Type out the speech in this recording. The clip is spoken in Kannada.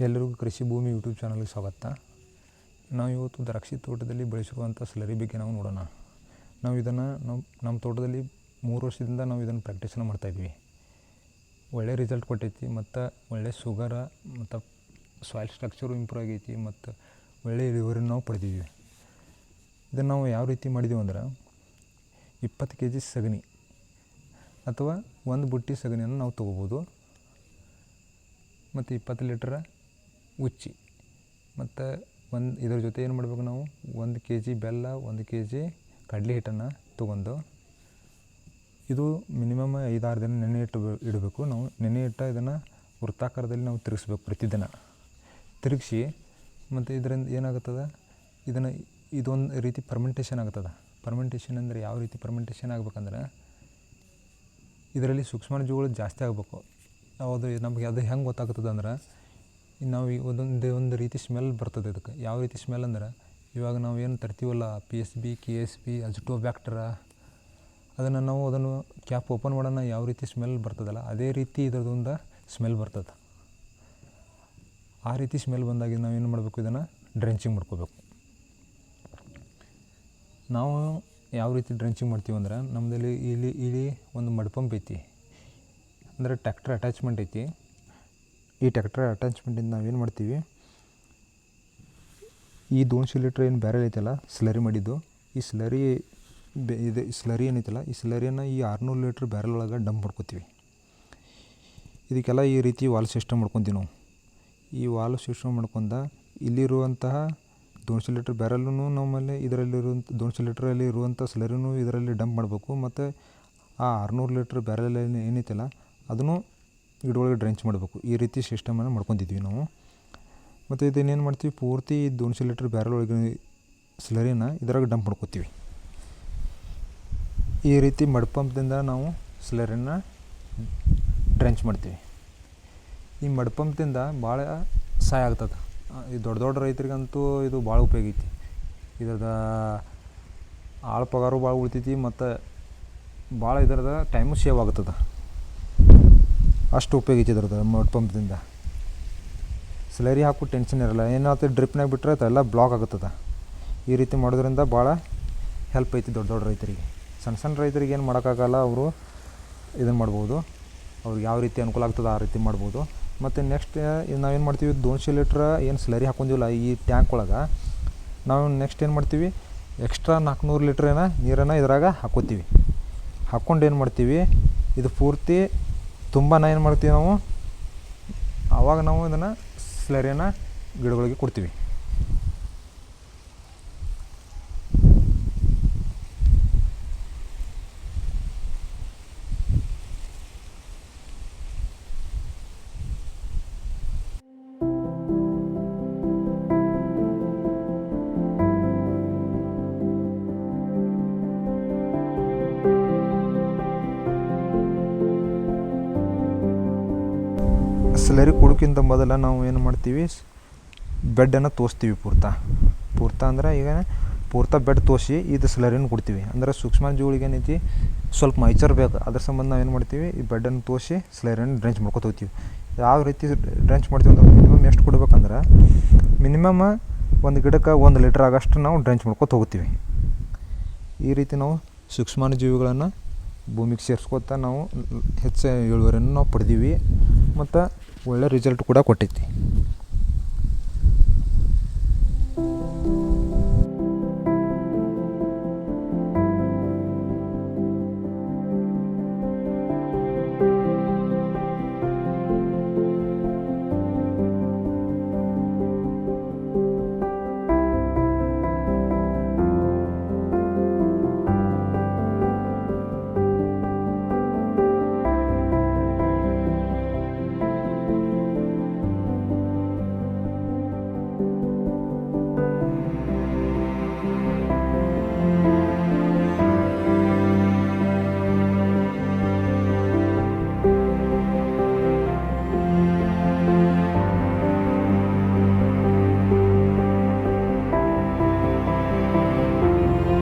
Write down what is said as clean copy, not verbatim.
ಎಲ್ಲರಿಗೂ ಕೃಷಿ ಭೂಮಿ ಯೂಟ್ಯೂಬ್ ಚಾನಲ್ಗೆ ಸ್ವಾಗತ. ನಾವು ಇವತ್ತು ದ್ರಾಕ್ಷಿ ತೋಟದಲ್ಲಿ ಬೆಳೆಸಿರುವಂಥ ಸ್ಲರಿ ಬಗ್ಗೆ ನಾವು ನೋಡೋಣ. ನಾವು ಇದನ್ನು ನಮ್ಮ ತೋಟದಲ್ಲಿ 3 ವರ್ಷದಿಂದ ನಾವು ಇದನ್ನು ಪ್ರಾಕ್ಟೀಸನ್ನು ಮಾಡ್ತಾಯಿದ್ವಿ. ಒಳ್ಳೆ ರಿಸಲ್ಟ್ ಕೊಟ್ಟೈತಿ ಮತ್ತು ಒಳ್ಳೆ ಶುಗರ ಮತ್ತು ಸಾಯಿಲ್ ಸ್ಟ್ರಕ್ಚರು ಇಂಪ್ರೂವ್ ಆಗೈತಿ ಮತ್ತು ಒಳ್ಳೆ ಇಳುವರಿ ನಾವು ಪಡೆದಿದ್ವಿ. ಇದನ್ನು ನಾವು ಯಾವ ರೀತಿ ಮಾಡಿದ್ದೀವಿ ಅಂದ್ರೆ 20 kg ಸಗಣಿ ಅಥವಾ 1 ಬುಟ್ಟಿ ಸಗಣಿಯನ್ನು ನಾವು ತೊಗೋಬೋದು ಮತ್ತು 20 ಲೀಟ್ರ್ ಉಚ್ಚಿ ಮತ್ತು ಇದರ ಜೊತೆ ಏನು ಮಾಡಬೇಕು, ನಾವು 1 kg ಬೆಲ್ಲ, 1 kg ಕಡಲೆ ಹಿಟ್ಟನ್ನು ತೊಗೊಂಡು ಇದು ಮಿನಿಮಮ್ 5-6 ದಿನ ನೆನೆ ಇಡಬೇಕು. ನಾವು ನೆನೆ ಇದನ್ನು ವೃತ್ತಾಕಾರದಲ್ಲಿ ನಾವು ತಿರುಗಿಸ್ಬೇಕು ಪ್ರತಿದಿನ. ತಿರುಗಿಸಿ ಮತ್ತು ಇದರಿಂದ ಏನಾಗುತ್ತದೆ, ಇದೊಂದು ರೀತಿ ಫರ್ಮೆಂಟೇಷನ್ ಆಗ್ತದೆ. ಫರ್ಮೆಂಟೇಷನ್ ಅಂದರೆ ಯಾವ ರೀತಿ ಫರ್ಮೆಂಟೇಷನ್ ಆಗ್ಬೇಕಂದ್ರೆ, ಇದರಲ್ಲಿ ಸೂಕ್ಷ್ಮಾಣುಜೀವಿಗಳು ಜಾಸ್ತಿ ಆಗಬೇಕು. ನಮಗೆ ಅದು ಹೆಂಗೆ ಗೊತ್ತಾಗ್ತದೆ ಅಂದ್ರೆ, ನಾವು ಒಂದು ರೀತಿ ಸ್ಮೆಲ್ ಬರ್ತದೆ. ಇದಕ್ಕೆ ಯಾವ ರೀತಿ ಸ್ಮೆಲ್ ಅಂದ್ರೆ, ಇವಾಗ ನಾವು ಏನು ತರ್ತೀವಲ್ಲ PSB, KSP, ಅಜಿಟೋಬ್ಯಾಕ್ಟರ, ಅದನ್ನು ಕ್ಯಾಪ್ ಓಪನ್ ಮಾಡೋಣ ಯಾವ ರೀತಿ ಸ್ಮೆಲ್ ಬರ್ತದಲ್ಲ, ಅದೇ ರೀತಿ ಇದರದೊಂದು ಸ್ಮೆಲ್ ಬರ್ತದೆ. ಆ ರೀತಿ ಸ್ಮೆಲ್ ಬಂದಾಗ ನಾವು ಏನು ಮಾಡಬೇಕು, ಇದನ್ನು ಡ್ರೆಂಚಿಂಗ್ ಮಾಡ್ಕೋಬೇಕು. ನಾವು ಯಾವ ರೀತಿ ಡ್ರೆಂಚಿಂಗ್ ಮಾಡ್ತೀವಿ ಅಂದ್ರೆ, ನಮ್ಮದಲ್ಲಿ ಇಲ್ಲಿ ಒಂದು ಮಡ್ ಪಂಪ್ ಐತಿ, ಅಂದರೆ ಟ್ಯಾಕ್ಟರ್ ಅಟ್ಯಾಚ್ಮೆಂಟ್ ಐತಿ. ಈ ಟ್ಯಾಕ್ಟರ್ ಅಟ್ಯಾಚ್ಮೆಂಟಿಂದ ನಾವೇನು ಮಾಡ್ತೀವಿ, ಈ 200 ಲೀಟ್ರ್ ಏನು ಬ್ಯಾರೆಲ್ ಐತಲ್ಲ ಸ್ಲರಿ ಮಾಡಿದ್ದು, ಈ ಸ್ಲರಿ ಏನೈತಲ್ಲ, ಈ ಸ್ಲರಿಯನ್ನು ಈ 600 ಲೀಟ್ರ್ ಬ್ಯಾರೆಲ್ ಒಳಗೆ ಡಂಪ್ ಮಾಡ್ಕೋತೀವಿ. ಇದಕ್ಕೆಲ್ಲ ಈ ರೀತಿ ವಾಲ್ ಸಿಸ್ಟಮ್ ಮಾಡ್ಕೊತೀವಿ ನಾವು. ಈ ವಾಲ್ ಸಿಸ್ಟಮ್ ಮಾಡ್ಕೊಂಡ ಇಲ್ಲಿರುವಂತಹ 200 ಲೀಟ್ರ್ ಬ್ಯಾರಲ್ಲೂ ನಮ್ಮಲ್ಲಿ ಇದರಲ್ಲಿರುವಂಥ 200 ಲೀಟ್ರಲ್ಲಿ ಇರುವಂಥ ಸ್ಲರಿನೂ ಇದರಲ್ಲಿ ಡಂಪ್ ಮಾಡಬೇಕು. ಮತ್ತು ಆ 600 ಲೀಟ್ರ್ ಬ್ಯಾರಲ್ ಏನೈತಲ್ಲ ಅದನ್ನು ಗಿಡಗಳಿಗೆ ಡ್ರೆಂಚ್ ಮಾಡಬೇಕು. ಈ ರೀತಿ ಸಿಸ್ಟಮನ್ನು ಮಾಡ್ಕೊತಿದ್ವಿ ನಾವು. ಮತ್ತು ಇದನ್ನೇನು ಮಾಡ್ತೀವಿ, ಪೂರ್ತಿ 200 ಲೀಟ್ರ್ ಬ್ಯಾರಲ್ ಒಳಗೆ ಸ್ಲರಿನ ಇದ್ರಾಗ ಡಂಪ್ ಮಾಡ್ಕೋತೀವಿ. ಈ ರೀತಿ ಮಡ್ ಪಂಪ್ದಿಂದ ನಾವು ಸ್ಲರಿನ ಡ್ರೆಂಚ್ ಮಾಡ್ತೀವಿ. ಈ ಮಡ್ ಪಂಪ್ದಿಂದ ಭಾಳ ಸಹಾಯ ಆಗ್ತದೆ. ಈ ದೊಡ್ಡ ರೈತರಿಗಂತೂ ಇದು ಭಾಳ ಉಪಯೋಗ ಐತಿ. ಇದ್ರದ್ದು ಆಳು ಪಗಾರು ಭಾಳ ಉಳಿತೈತಿ ಮತ್ತು ಭಾಳ ಇದರದ ಟೈಮು ಸೇವ್ ಆಗ್ತದೆ. ಅಷ್ಟು ಉಪಯೋಗ ಐತಿ ಇದ್ರದ್ದು ಮಡ್ ಪಂಪ್ದಿಂದ. ಸ್ಲರಿ ಹಾಕೋ ಟೆನ್ಷನ್ ಇರಲ್ಲ. ಏನಾಗ್ತದೆ, ಡ್ರಿಪ್ನಾಗ ಬಿಟ್ಟರೆ ಅದೆಲ್ಲ ಬ್ಲಾಕ್ ಆಗುತ್ತದೆ. ಈ ರೀತಿ ಮಾಡೋದ್ರಿಂದ ಭಾಳ ಹೆಲ್ಪ್ ಐತಿ ದೊಡ್ಡ ರೈತರಿಗೆ. ಸಣ್ಣ ರೈತರಿಗೆ ಏನು ಮಾಡೋಕ್ಕಾಗಲ್ಲ, ಅವರು ಇದನ್ನು ಮಾಡ್ಬೋದು. ಅವ್ರಿಗೆ ಯಾವ ರೀತಿ ಅನುಕೂಲ ಆಗ್ತದೆ ಆ ರೀತಿ ಮಾಡ್ಬೋದು. ಮತ್ತು ನೆಕ್ಸ್ಟ್ ನಾವೇನು ಮಾಡ್ತೀವಿ, 200 ಲೀಟ್ರ್ ಏನು ಸ್ಲರಿ ಹಾಕೊಂಡಿವಲ್ಲ ಈ ಟ್ಯಾಂಕ್ ಒಳಗೆ, ನಾವು ನೆಕ್ಸ್ಟ್ ಏನು ಮಾಡ್ತೀವಿ, ಎಕ್ಸ್ಟ್ರಾ 400 ಲೀಟ್ರ್ ನೀರನ್ನು ಇದ್ರಾಗ ಹಾಕೋತೀವಿ. ಹಾಕ್ಕೊಂಡು ಏನು ಮಾಡ್ತೀವಿ, ಇದು ಪೂರ್ತಿ ತುಂಬ ಏನು ಮಾಡ್ತೀವಿ ನಾವು, ಆವಾಗ ನಾವು ಇದನ್ನು ಸ್ಲರಿಯನ್ನು ಗಿಡಗಳಿಗೆ ಕೊಡ್ತೀವಿ. ಸ್ಲರಿ ಕೊಡೋಕ್ಕಿಂತ ಮೊದಲು ನಾವು ಏನು ಮಾಡ್ತೀವಿ, ಬೆಡ್ಡನ್ನು ತೋರಿಸ್ತೀವಿ. ಪೂರ್ತ ಅಂದ್ರೆ ಈಗ ಬೆಡ್ ತೋರಿಸಿ ಇದು ಸ್ಲರಿನ ಕೊಡ್ತೀವಿ. ಅಂದರೆ ಸೂಕ್ಷ್ಮಾಣುಜೀವಿಗಳಿಗೆ ಏನೈತಿ, ಸ್ವಲ್ಪ ಮೈಚರ್ ಬೇಕು. ಅದ್ರ ಸಂಬಂಧ ನಾವು ಏನು ಮಾಡ್ತೀವಿ, ಈ ಬೆಡ್ಡನ್ನು ತೋರಿಸಿ ಸ್ಲರಿಯನ್ನು ಡ್ರೆಂಚ್ ಮಾಡ್ಕೊತ ಹೋಗ್ತೀವಿ. ಯಾವ ರೀತಿ ಡ್ರೆಂಚ್ ಮಾಡ್ತೀವಿ ಅಂದ್ರೆ, ಮಿನಿಮಮ್ ಎಷ್ಟು ಕೊಡ್ಬೇಕಂದ್ರೆ, ಮಿನಿಮಮ್ ಒಂದು ಗಿಡಕ್ಕೆ 1 ಲೀಟ್ರ್ ಆಗೋಷ್ಟು ನಾವು ಡ್ರೆಂಚ್ ಮಾಡ್ಕೊತ ಹೋಗ್ತೀವಿ. ಈ ರೀತಿ ನಾವು ಸೂಕ್ಷ್ಮಾಣುಜೀವಿಗಳನ್ನು ಭೂಮಿಗೆ ಸೇರಿಸ್ಕೊತ ನಾವು ಹೆಚ್ಚು ಇಳುವರಿಯನ್ನು ನಾವು ಪಡೆದೀವಿ ಮತ್ತು ಒಳ್ಳೆ ರಿಸಲ್ಟ್ ಕೂಡ ಕೊಟ್ಟೈತಿ.